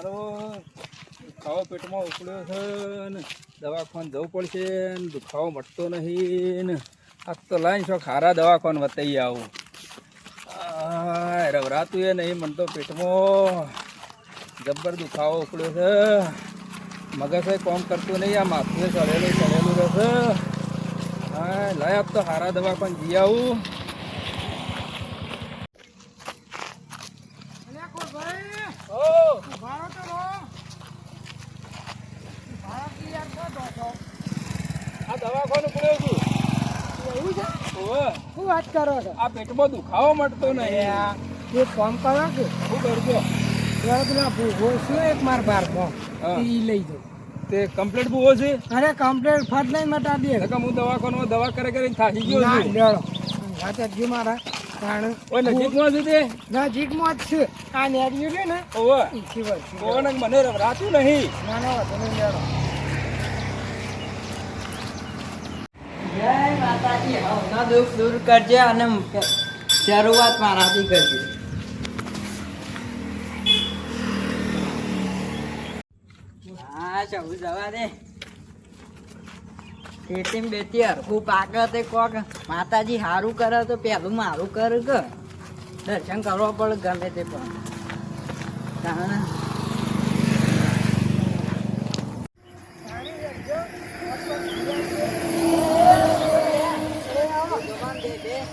મારો દુખાવો પેટમાં ઉકળ્યો છે ને દવાખાને જવું પડશે ને દુખાવો મટતો નહીં ને આ તો લાઈન શો ખારા દવાખાને વતાઈ આવું રવરાતું એ નહીં મને તો પેટમાં જબ્બર દુખાવો ઉકળ્યો છે મગજ કોમ કરતું નહીં આ માથું ચડેલું રહેશે હા લાય આપ તો સારા દવાખાને જઈ આવું આ દવાખાનું પડ્યો છું એવું છે શું વાત કરો છો આ પેટમાં દુખાવો મટતો નહીં એક કામ કરો કે શું કરજો પેલા ભૂગો છે એક માર બારમાં હા. ઈ લઈ જાઓ તે કમ્પ્લીટ બહુ છે અરે કમ્પ્લેટ ફટ લઈને મટાડી દે નકર હું દવાખાનામાં દવા કરીને થાકી ગયો ના છું લેડો રાતે મારા કારણ ઓય નજીકમાં છે તે નજીકમાં જ છે આ નેડિયું છે ને ઓવે ઈ ખીવર છે. કોણ મને રવરાતું નહીં ના ના વાંધો નહીં લેડો જય માતાજી હવના દુઃખ દૂર કરજે અને શરૂઆત મારાથી કરજે. હા જવું જવા દે ખેતી બેટી હરખું પાકે તે કોક માતાજી સારું કરે તો પેલું મારું કર કે દર્શન કરવા પડે ગમે તે પણ તાણે.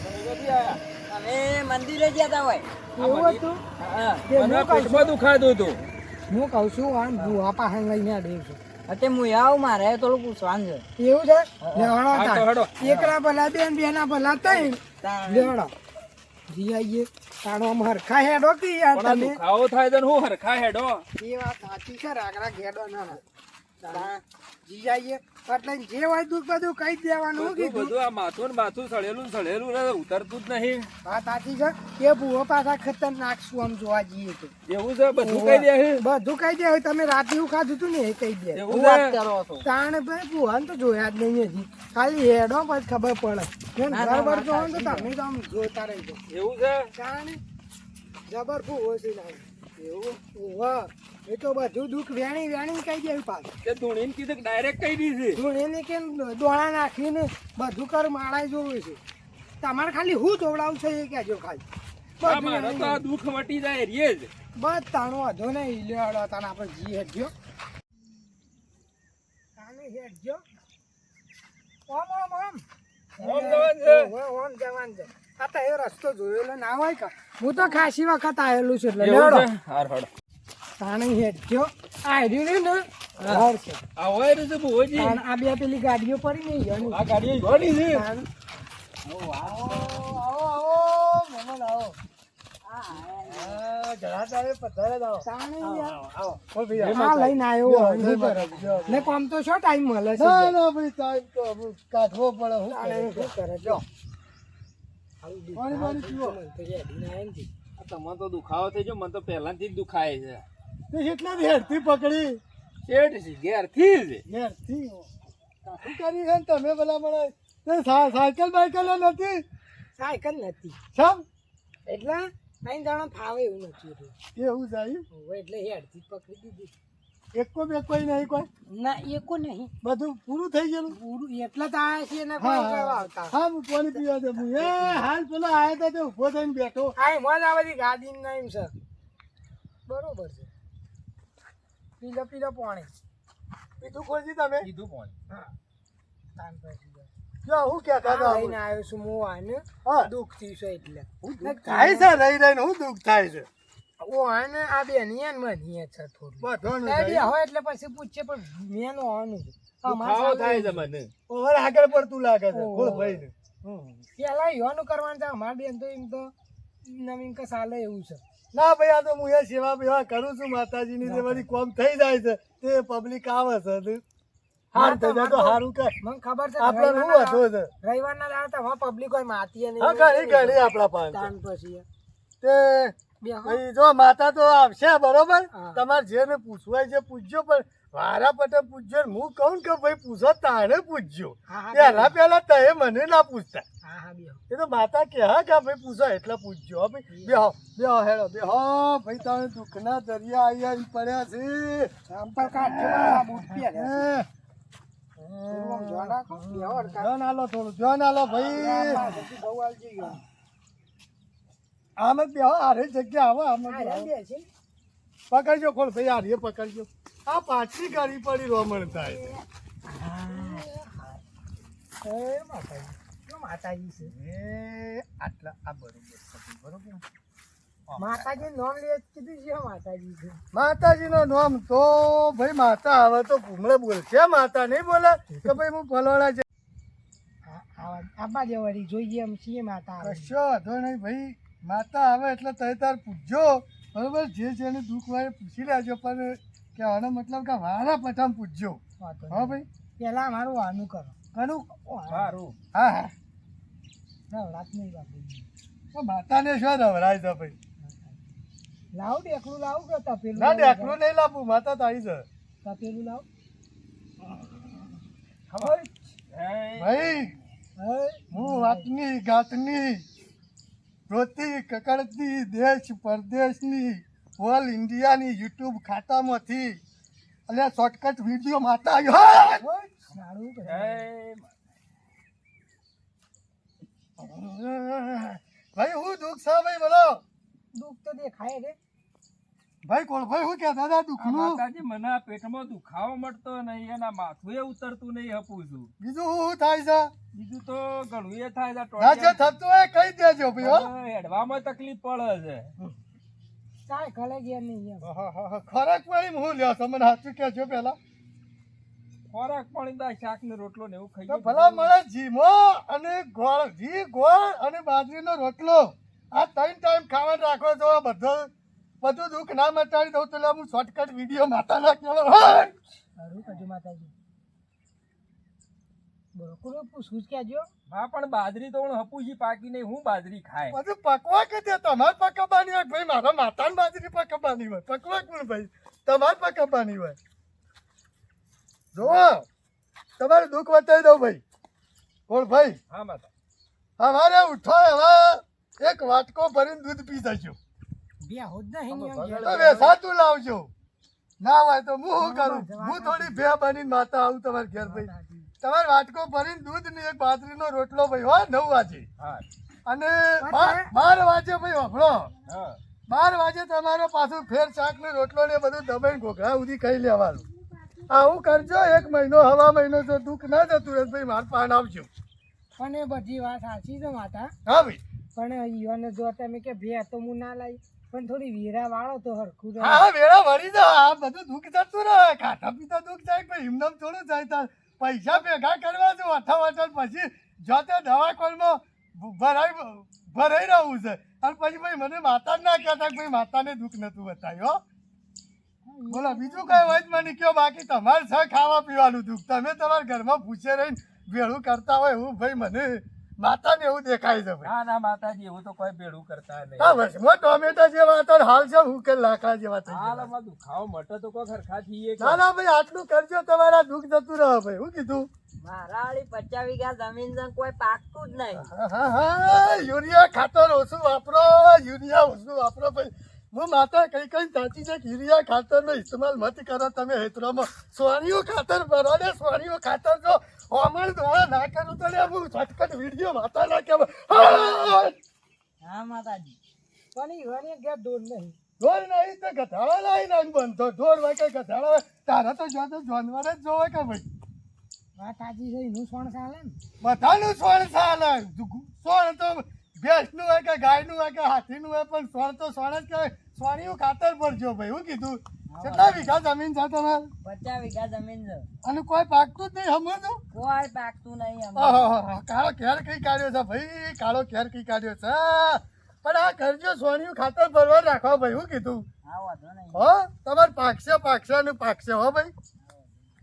તમે મંદિરે જતા હોય એવું હતું હા, કે મને હું કહું પેટમાં દુખાતું હતું હું કહું છું આ ભૂવા પાસે લઈને આ દેવ છું અત્યારે હું આવું મારે થોડું પૂછવાનું છે. એવું છે લેવડો હા, તો હેડો. એકલા ભલા બેન બેના ભલા તઈ તાણે. લેવડો જી આઈએ તાણો આમ હરખા હેડો કે યાર પણ આ તમે દુખાવો થાય તો હું હરખા હેડો એ વાત સાચી છે રાગડા ઘેડો ના તાણે. જી આઈએ એટલે જે હોય દુઃખ બધું કહી જ દેવાનું હું કીધું બધું આ માથું ને બાથું સળેલું રહે ઉતરતું જ નહીં વાત સાચી છે કે ભૂવો પાછા ખતરનાક શું આમ જોવા જઈએ તો એવું છે બધું કહી દે છે. બધું કહી દે હવે તમે રાતે એવું ખાધું હતું ને એ કહી દે એવું શું વાત છે કરો છો? તાણ ભાઈ ભૂવાને તો જોયા જ નહીં હજી ખાલી હેડો પછી ખબર પડે જેમ ના, ઘર ના, બર જોવો ને તો વાત તમે તો આમ જોતા રહી જાઓ એવું છે તાણ જબર ભૂવો છે ના એવું વાહ એ તો બધું દુઃખ વેણી કહી દે પાછું તે ધૂણીને કીધું ડાયરેક્ટ કહી દીધી ધૂળીને કે દોણા નાખીને બધું કર માળાય જોવું છે તમારે ખાલી હું જોવડાવું છે એ કહેજો ખાલી આ મારે તો આ દુઃખ મટી જાય રે જ બસ તાણો વાંધો નહીં લેવાડો તાને આપણે જી હેડજો તાને હેડજો ઓમ ઓમ જવાન છે. ઓમ જવાન છે આ તો એ રસ્તો જોયેલો ના હોય કા હું તો ખાસી વખત આવેલું છું એટલે એવું લેવડો છે હાર હડ તાને હેડજો આ હેડ્યું ને ઘર છે આ હોય રે છે ભુવોજી તાણે આ બે પેલી ગાડીઓ પડી નહીં એનું આ ગાડી જોડી છે તાણે આવો મમન આવો તાણે યાર. આ લઈને આવ્યો હોય, શું કરે? ને કોમ તો શું ટાઈમ મળે છે તાણે શું કરે? જો. આ તમને તો દુખાવો થઈ ગયો મને તો પહેલાથી જ દુખાય છે એટલા હેડથી પકડી શેઠ છે ઘેરથી જ હેડથી શું કરી છે તમે ભલા સાયકલ બાયકલ નથી સાયકલ નથી સમ એટલે અહીં જાણો ફાવે એવું નથી એવું જાય એટલે હેડથી પકડી દીધી એકો બેકો નહીં કોઈ ના એકો નહીં બધું પૂરું થઈ ગયેલું પૂરું એટલે તો આયા છે ને કોઈ કરવા આવતા હા હું પાણી પીવા દે હું એ હાલ પેલો આયા તા તે ઊભો થઈને બેઠો આ મોજ આ બધી ગાડી ના એમ છે બરોબર છે પીલો પાણી પીધું ખોજી તમે કીધું પણ હા તાન પછી જો હું કહેતા હતા લઈને આવ્યો છું હું આને દુઃખ થયું છે એટલે થાય છે રહી હું દુઃખ થાય છે ઓ આને આ બેની ને મની છે થોડું હોય એટલે પછી પૂછે પણ મેં નો આવવાનું છે દુખાવો થાય છે મને ઓવર આગળ પડતું લાગે છે ગોળ ભાઈ પેલા યોનું કરવાનું છે અમાર બેન તો એમ તો નવીન કે સાલે એવું છે ના ભાઈ આ તો હું એ સેવા બેવા કરું છું માતાજીની જે બધી કોમ થઈ જાય છે તે પબ્લિક આવે છે હાર થઈ જાય તો હારું કર મને ખબર છે આપણે શું હતો છે રવિવારના દાડે તો પબ્લિક હોય માતી અને હા ઘણી આપણા પાસે તાન પછી તે ભાઈ જો માતા તો આવશે બરોબર તમારે જેને પૂછવાય છે પૂછજો પણ વારા પટે પૂછજો ને હું કહું કે ભાઈ પૂછો તાણે પૂછજો હા, પેલા તે મને ના પૂછતા હા હા બેહો એ તો માતા કે હા કે ભાઈ પૂછો એટલે પૂછજો હો ભાઈ બેહો હેડો બેહો ભાઈ તમે દુઃખના દરિયા આયા પડ્યા છે સંપર્ક કાઢજો બૂટ પહેર્યા ધ્યાન આલો થોડું ધ્યાન આલો ભાઈ આમ જ બેહો આરે જગ્યા આવો આમ જ પકડજો કોણ ભાઈ આરે પકડજો આ પાછી ગાડી પડી રોમણ થાય માતાજી છે એ આટલા આ બરોબર માતાજી નામ લે કીધું છે માતાજી છે માતાજીનો નામ તો ભાઈ માતા આવે તો ભૂમળે બોલશે માતા નહીં બોલે કે ભાઈ હું ફલવાના છે આબા જેવાળી જોઈએ એમ છીએ માતા કશો વાંધો નહીં ભાઈ માતા આવે એટલે તય તાર પૂછજો બરોબર જે જેને દુઃખ હોય પૂછી લેજો પણ કહેવાનો મતલબ કે વારા પઠામ પૂછજો હા ભાઈ પેલા મારું વાનું કરો ઘણું સારું. હા હા નવરાત નહીં બાપુ તો માતાને શું નવરાય છે ભાઈ લાવ ડેકલું લાવ કે તપેલું ના ડેકલું નહીં લાવવું માતા તારી છે તપેલું લાવ ભાઈ હું વાતની ગાતની રોતી કકડતી દેશ પરદેશની ઓલ ઇન્ડિયાની યુટ્યુબ ખાતામાંથી અને શોર્ટકટ વિડીયો માતા આવ્યો સારું જય ભાઈ હું દુઃખ છે ભાઈ બોલો દુઃખ તો દેખાય રે ભાઈ કોણ ભાઈ હું કહેતા હતા દુઃખનું માતાજી મને આ પેટમાં દુખાવો મળતો નહીં એના માથું એ ઉતરતું નહીં હપું છું બીજું શું થાય છે બીજું તો ઘણું એ થાય છે ના જે થતું હોય કહી દેજો ભાઈ હો હેડવામાં તકલીફ પડે છે કાંઈ કલે ગયા નહીં એમ ખોરાક પાણી હું લ્યો છો મને સાચું કહેજો પેલા ખોરાક પાણી દા શાક ને રોટલો ને એવું ખાઈ તો ભલા મળે જીમો અને ગોળ ઘી ગોળ અને બાજરીનો રોટલો આ 3 ટાઈમ ખાવાનું રાખો છો બધું દુઃખ ના મટાડી દઉં તો લે હું શોર્ટકટ વિડીયો માતા ના કહેલો સારું કરજો માતાજી બોલો કોને પૂછું કહેજો હા પણ બાજરી તો હું હપુજી પાકી નહીં હું બાજરી ખાય બધું પકવા કે તે તમારે પકવવાની હોય ભાઈ મારા માતાને બાજરી પકવવાની હોય પકવા કોણ ભાઈ તમારે પકવવાની હોય જો તમારે દુઃખ બતાવી દઉં ભાઈ કોણ ભાઈ હા માતા અમારે ઉઠો હવે એક વાટકો ભરીને દૂધ પી જજો બે હોદ નહીં તો વેસાતું લાવજો ના હોય તો હું શું કરું હું થોડી ભે બનીને માતા આવું તમારે ઘેર ભાઈ તમારે વાટકો ભરીને દૂધ ને એક બાજરીનો રોટલો ભાઈ હોય 9 વાગે હા અને 12 વાગે ભાઈ વાપરો હા 12 વાગે તમારે પાછું ફેર શાક ને રોટલો ને બધું દબાઈને ઘોઘરા સુધી ખાઈ લેવાનું આવું કરજો 1 મહિનો હવા મહિનો તો દુઃખ ના જતું રહે ભાઈ માર પાન આવજો પણ એ બધી વાત સાચી છે માતા હા ભાઈ પણ ઈવન જો તમે કે ભે તો હું ના લાવી પણ થોડી વીરા વાળો તો હરખું રહે. હા વેળા વળી દો આ બધું દુઃખ જતું રહે ખાતા પીતા દુઃખ જાય ભાઈ એમનેમ થોડું જાય તાર પૈસા ભેગા કરવા જો અઠા પછી જોતે દવાખાનામાં ભરાઈ રહું છે અને પછી ભાઈ મને માતા જ ના કહેતા કે ભાઈ માતાને દુઃખ નતું બતાવ્યું બોલો બીજું કઈ હોય જ મને કયો બાકી તમારે છે ખાવા પીવાનું દુઃખ તમે તમારા ઘરમાં પૂછે રહીને ભેળું કરતા હોય એવું ભાઈ મને માતાને એવું દેખાય છે ભાઈ ના ના માતાજી એવું તો કોઈ ભેડું કરતા નહીં હા બસ હું ટોમેટા જેવા હતા ને હાલ છે હું કે લાકડા જેવા થઈ ગયા હાલમાં દુખાવો મટે તો કોઈ ખરખા થઈએ ના ના ભાઈ આટલું કરજો તમારા દુઃખ જતું રહે ભાઈ હું કીધું મારા વાળી 50 વીઘા જમીન છે કોઈ પાકતું જ નહીં. હા યુરિયા ખાતર ઓછું વાપરો યુરિયા ઓછું વાપરો ભાઈ હું માતા કઈ સાચી છે કે યુરિયા ખાતરનો ઇસ્તેમાલ મત કરો તમે હેતરોમાં સોનિયું ખાતર ભરો ને સોનિયું ખાતર જો અમર દ્વારા ના કરું તો ને હું શોર્ટકટ વિડીયો માતા ના કહેવાય હા માતાજી પણ ઈવન એક ઘેર દોડ નહીં ઢોર નહીં તો ગધાડા લાવીને આમ બનતો ઢોર હોય કે ગધાડા હોય તારા તો જો તો જાનવર જ જોવે કે ભાઈ વાત સાચી છે એનું સોણ ચાલે ને બધાનું સોળ ચાલે સોળ તો ભેંસનું હોય કે ગાયનું હોય કે હાથીનું હોય પણ સોળ તો સોળ જ કહેવાય સોણિયું ખાતર ભરજો ભાઈ હું કીધું કેટલા વીઘા જમીન છે તમારે 50 વીઘા જમીન છે અને કોઈ પાકતું જ નહીં સમજો કોઈ પાકતું નહીં કાળો ઘેર કઈ કાઢ્યો છે ભાઈ કાળો ઘેર કઈ કાઢ્યો છે પણ આ કરજો સોણિયું ખાતર ભરવા રાખો ભાઈ હું કીધું હા વાંધો નહીં હો તમારે પાકશે ને પાકશે હો ભાઈ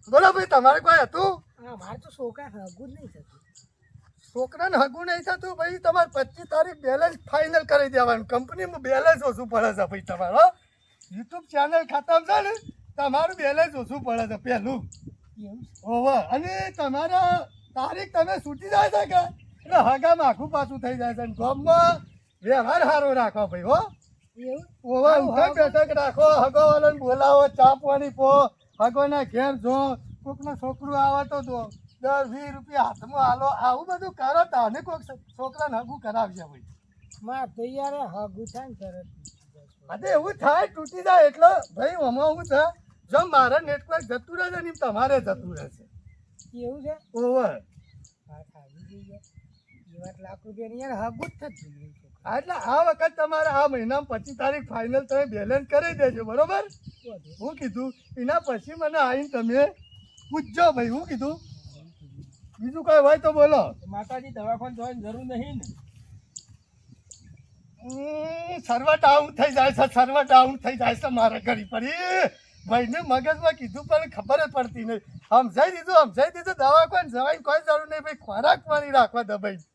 બોલો ભાઈ તમારે કોઈ હતું હા મારે તો છોકરા હગું જ નહીં થતું છોકરાને હગું નહીં થતું ભાઈ તમારે 25 તારીખ બેલેન્સ ફાઇનલ કરી દેવાનું કંપનીમાં બેલેન્સ ઓછું પડે છે ભાઈ તમારે યુટ્યુબ ચેનલ ખાતામાં છે ને તમારું બેલેન્સ ઓછું પડે છે પહેલું એવું ઓવર અને તમારા તારીખ તમે છૂટી જાય છે કે એટલે હગામાં આખું પાછું થઈ જાય છે અને ગામમાં વ્યવહાર સારો રાખો ભાઈ હો એવું ઓવર ઉઠક બેઠક રાખો હગો વાળાને બોલાવો ચા પાણી પો હગોના ઘેર જો કોકનું છોકરું આવે તો દો 10-20 રૂપિયા હાથમાં હાલો આવું બધું કરો તાને કોક છોકરાને હગું કરાવજે ભાઈ માં તો યાર હગું થાય ને તરત અરે એવું થાય તૂટી જાય એટલે ભાઈ આમાં એવું થાય જો મારા નેટવર્ક જતું રહેશે ને એમ તમારે જતું રહેશે એવું છે ઓવર વાત આવી ગઈ યાર 1 લાખ રૂપિયા યાર હગું જ થતું નહીં. એટલે આ વખત તમારે આ મહિનામાં 25 તારીખ ફાઇનલ તમે બેલેન્સ કરી દેજો બરોબર હું કીધું એના પછી મને આવીને તમે પૂછજો ભાઈ હું કીધું બીજું કઈ હોય તો બોલો માતાજી દવાખાને જવાની જરૂર નહીં ને સર્વર ડાઉન થઈ જાય છે સર્વર ડાઉન થઈ જાય છે મારા ઘડી પડી ભાઈને મગજમાં કીધું પણ ખબર જ પડતી નહીં સમજાઈ દીધું દવાખાને જવાની કોઈ જરૂર નહીં ભાઈ ખોરાક પાણી રાખવા દે ભાઈ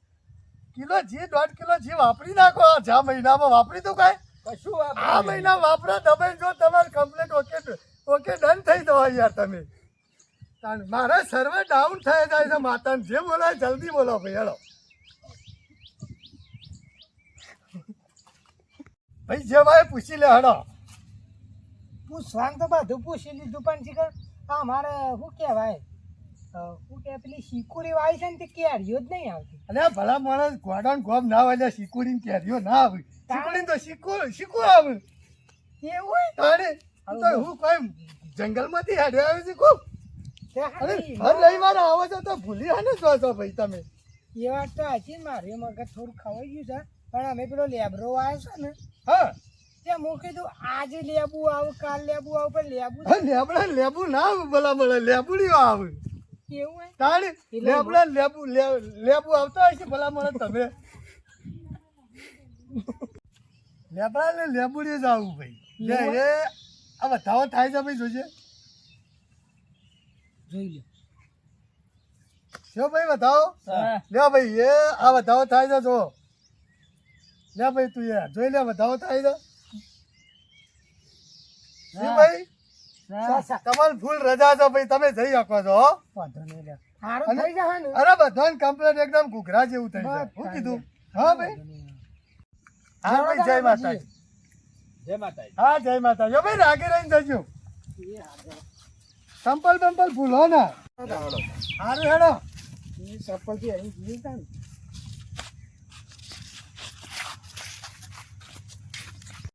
કિલો જી 1.5 કિલો જી વાપરી નાખો જ્યાં મહિનામાં વાપરી તો કાંઈ કશું આ મહિના વાપરો દબાઈ જો તમારે કમ્પ્લેટ ઓકે ડન થઈ જવા યાર તમે મારા સર્વર ડાઉન થઈ જાય છે માતાને જે બોલાય જલ્દી બોલો ભાઈ હેલો ભાઈ જે ભાઈ પૂછી લે હેડો પૂછવાનું તો બધું પૂછી લીધું પણ શીખર આ મારે શું કહેવાય શું કે પેલી શીકુડી વાળી છે ને તે કેરીઓ જ નહીં આવતી. અને ભલા માણસ ગોડાન ગોમ ના આવે શીકુડી કેરીઓ ના આવે શીકુડી તો શીકુ આવે એવું તારે તો હું કોઈ જંગલમાંથી હેડ્યો આવ્યો છે ખૂબ તે અરે હારી હર રવિવારે આવો છો તો ભૂલી હા ને જો ભાઈ તમે એ વાત તો હજી મારે મગજ થોડું ખવાઈ ગયું છે પણ અમે પેલો લેબરો આવ્યો છે ને હા તે હું કીધું આજે લેબુ આવું કાલ લેબુ આવું પણ લેબુ લેબુ ના આવે ભલા મળે લેબુડીઓ આવે કેવું હોય તારે લેબુ આવતા હોય છે ભલા મળે તમે લેબડા ને લેબુડી જ આવું ભાઈ લે એ આ બતાવો થાય છે ભાઈ જોજે જોઈ લે શું ભાઈ બતાવો લે ભાઈ એ આ બતાવો થાય છે જો લે ભાઈ તું યાર જોઈ લે બતાવો થાય છે શું ભાઈ તમારે ફૂલ રજા છે ભાઈ તમે જઈ શકો છો હો વાંધો નહીં લે સારું થઈ જશે ને અરે બધાને કમ્પ્લેટ એકદમ ઘૂઘરા જેવું થઈ જાય શું કીધું હા ભાઈ હા ભાઈ જય માતાજી જય માતાજી હા જય માતાજી ભાઈ રાગે રહીને જજો સંપલ બંપલ ભૂલો ના સારું હેડો ચપ્પલ થી અહીં જીવતા ને